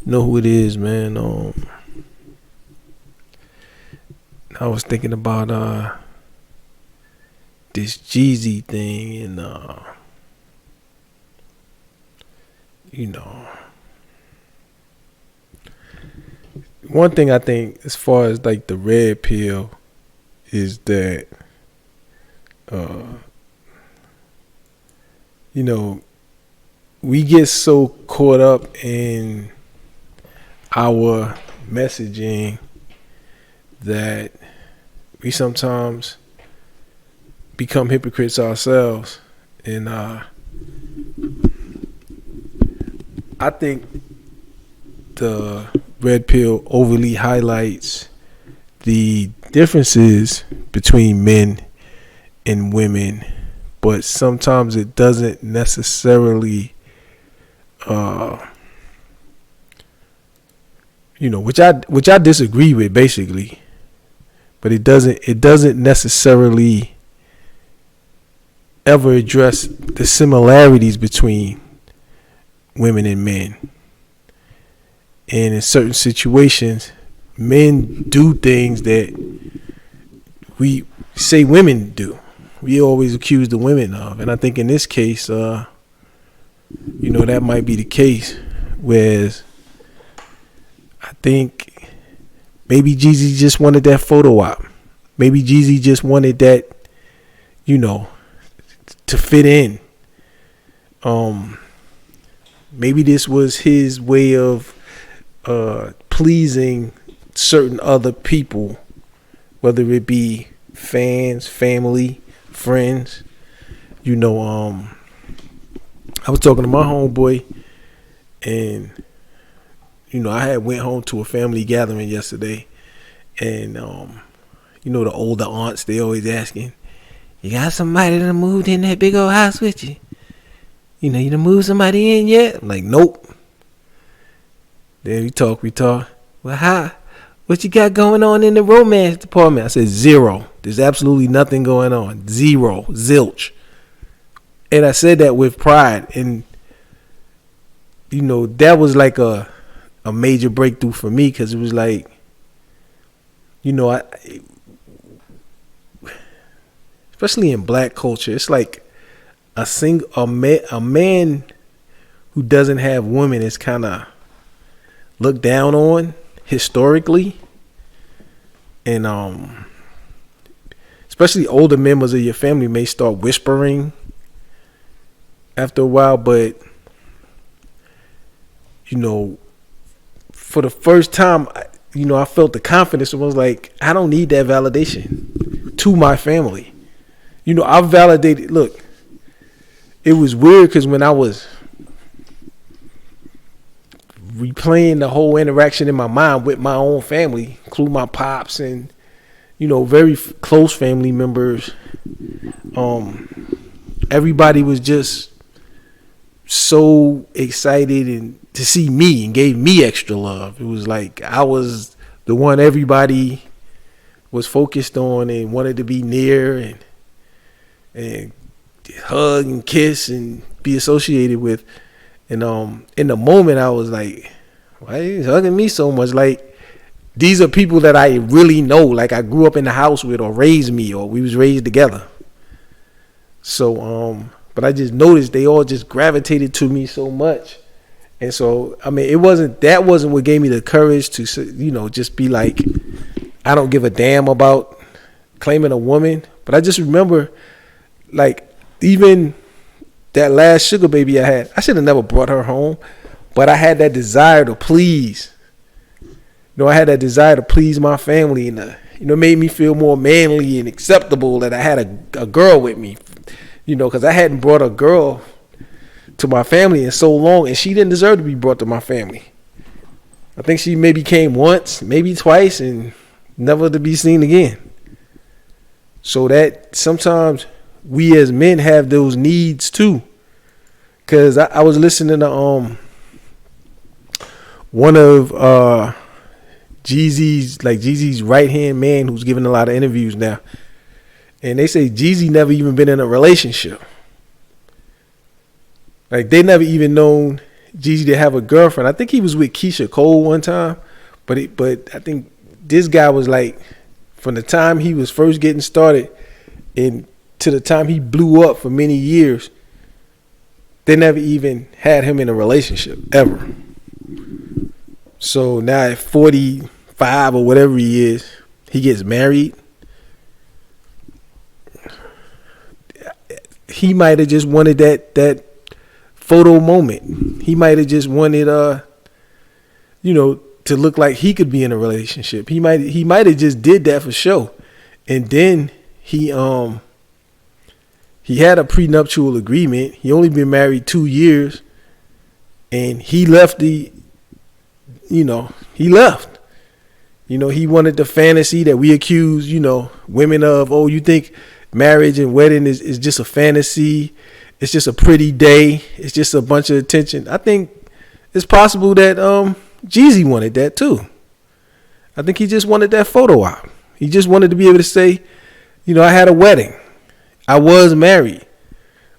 know who it is, man. I was thinking about this Jeezy thing, and you know, one thing I think as far as like the red pill is that uh you know, we get so caught up in our messaging that we sometimes become hypocrites ourselves. And I think the red pill overly highlights the differences between men and women, but sometimes it doesn't necessarily which I disagree with basically, but it doesn't necessarily ever address the similarities between women and men. And in certain situations, men do things that we say women do. We always accuse the women of. And I think in this case, that might be the case. Whereas I think maybe Jeezy just wanted that photo op. Maybe Jeezy just wanted that, to fit in. Maybe this was his way of pleasing certain other people, whether it be fans, family, friends. I was talking to my homeboy, and I had went home to a family gathering yesterday, and the older aunts, they always asking, "You got somebody that moved in that big old house with you? You done moved somebody in yet?" I'm like, "Nope." Then we talk. Well, how? What you got going on in the romance department? I said, zero. There's absolutely nothing going on. Zero. Zilch. And I said that with pride. And, that was like a major breakthrough for me, because it was like, especially in black culture, it's like a man who doesn't have women is kind of looked down on historically. And especially older members of your family may start whispering after a while, but for the first time, I felt the confidence and was like, I don't need that validation to my family. I validated. Look, it was weird because when I was replaying the whole interaction in my mind with my own family, including my pops and very close family members, everybody was just so excited and to see me and gave me extra love. It was like I was the one everybody was focused on and wanted to be near and hug and kiss and be associated with. And in the moment, I was like, why are you hugging me so much? Like, these are people that I really know. Like, I grew up in the house with, or raised me, or we was raised together. So, but I just noticed they all just gravitated to me so much. And so, I mean, that wasn't what gave me the courage to, just be like, I don't give a damn about claiming a woman. But I just remember, like, even that last sugar baby I had, I should have never brought her home, but I had that desire to please. I had that desire to please my family, and it made me feel more manly and acceptable that I had a girl with me. Because I hadn't brought a girl to my family in so long, and she didn't deserve to be brought to my family. I think she maybe came once, maybe twice, and never to be seen again. So that sometimes we as men have those needs too. Cause I was listening to one of Jeezy's right hand man, who's giving a lot of interviews now, and they say Jeezy never even been in a relationship. Like, they never even known Jeezy to have a girlfriend. I think he was with Keisha Cole one time, but I think this guy was like, from the time he was first getting started and to the time he blew up for many years, they never even had him in a relationship ever. So now at 45 or whatever he is, he gets married. He might have just wanted that photo moment. He might have just wanted to look like he could be in a relationship. He might have just did that for show. And then he had a prenuptial agreement. He only been married 2 years, and he left he left. He wanted the fantasy that we accuse, women of. Oh, you think marriage and wedding is just a fantasy? It's just a pretty day. It's just a bunch of attention. I think it's possible that Jeezy wanted that too. I think he just wanted that photo op. He just wanted to be able to say, I had a wedding. I was married.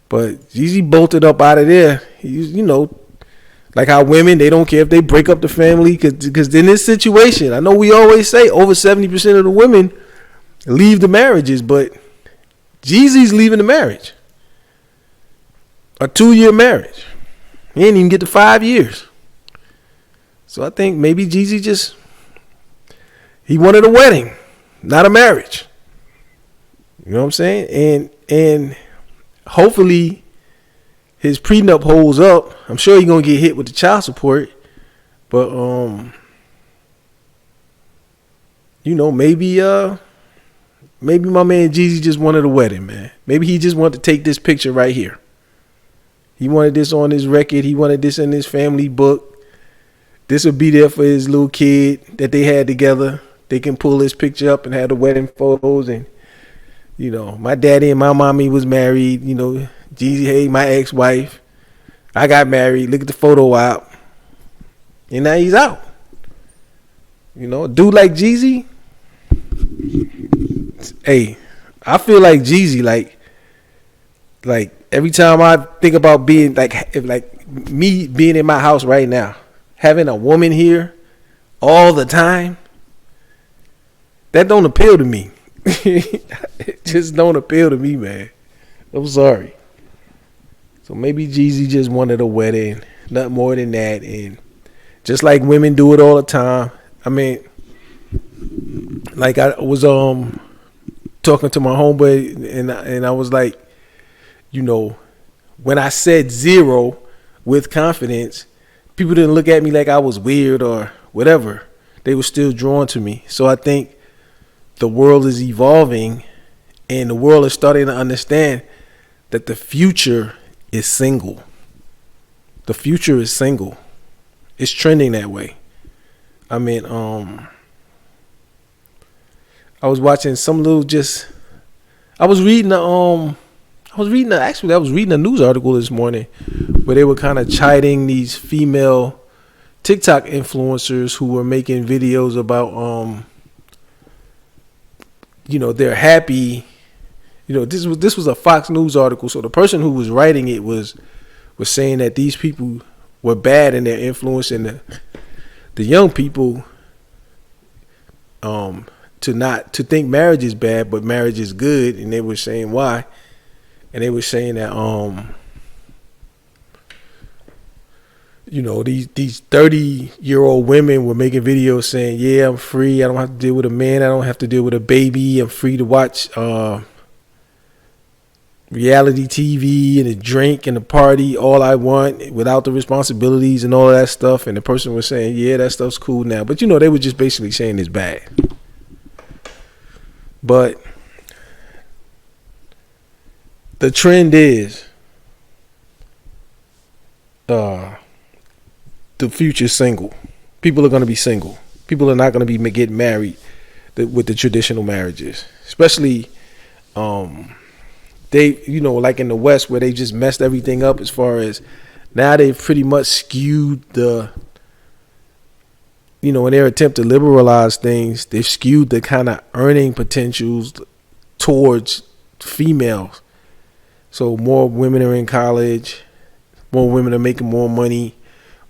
But Jeezy bolted up out of there. He's, like how women, they don't care if they break up the family, because in this situation, I know we always say over 70% of the women leave the marriages, but Jeezy's leaving the marriage. A 2-year marriage. He didn't even get to 5 years. So I think maybe Jeezy he wanted a wedding, not a marriage. You know what I'm saying? And hopefully his prenup holds up. I'm sure he's gonna get hit with the child support. But maybe my man Jeezy just wanted a wedding, man. Maybe he just wanted to take this picture right here. He wanted this on his record. He wanted this in his family book. This would be there for his little kid that they had together. They can pull his picture up and have the wedding photos. And, my daddy and my mommy was married. Jeezy, hey, my ex-wife. I got married. Look at the photo op. And now he's out. A dude like Jeezy. Hey, I feel like Jeezy, like every time I think about being like me being in my house right now, having a woman here all the time, that don't appeal to me. It just don't appeal to me, man. I'm sorry. So maybe Jeezy just wanted a wedding, nothing more than that. And just like women do it all the time. I mean, like I was talking to my homeboy, and I was like, when I said 0 with confidence, people didn't look at me like I was weird or whatever. They were still drawn to me. So I think the world is evolving, and the world is starting to understand that the future is single. The future is single. It's trending that way. I mean, I was watching some little I was reading a news article this morning where they were kind of chiding these female TikTok influencers who were making videos about they're happy. This was a Fox News article, so the person who was writing it was saying that these people were bad in their influence, and the young people to think marriage is bad, but marriage is good. And they were saying why, and they were saying that these 30-year-old women were making videos saying, yeah, I'm free, I don't have to deal with a man, I don't have to deal with a baby, I'm free to watch reality TV and a drink and a party all I want without the responsibilities and all of that stuff. And the person was saying, yeah, that stuff's cool now, but they were just basically saying it's bad. But the trend is the future's single. People are going to be single. People are not going to be getting married with the traditional marriages, especially they, like in the West where they just messed everything up as far as now they've pretty much skewed in their attempt to liberalize things, they've skewed the kind of earning potentials towards females. So more women are in college, more women are making more money,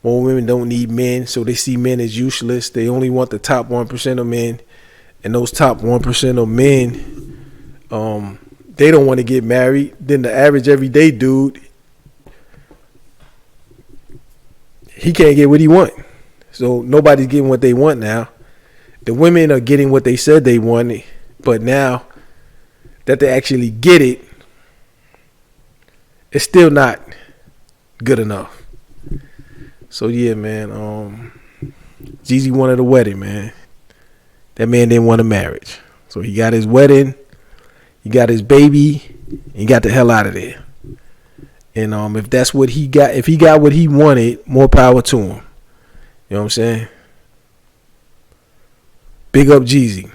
More women don't need men, so they see men as useless. They only want the top 1% of men, and those top 1% of men, they don't want to get married. Then the average everyday dude, he can't get what he want. So nobody's getting what they want now. The women are getting what they said they wanted, but now that they actually get it, it's still not good enough. So yeah, man. Jeezy wanted a wedding, man. That man didn't want a marriage. So he got his wedding, he got his baby, and he got the hell out of there. And if that's what he got, if he got what he wanted, more power to him. You know what I'm saying? Big up Jeezy.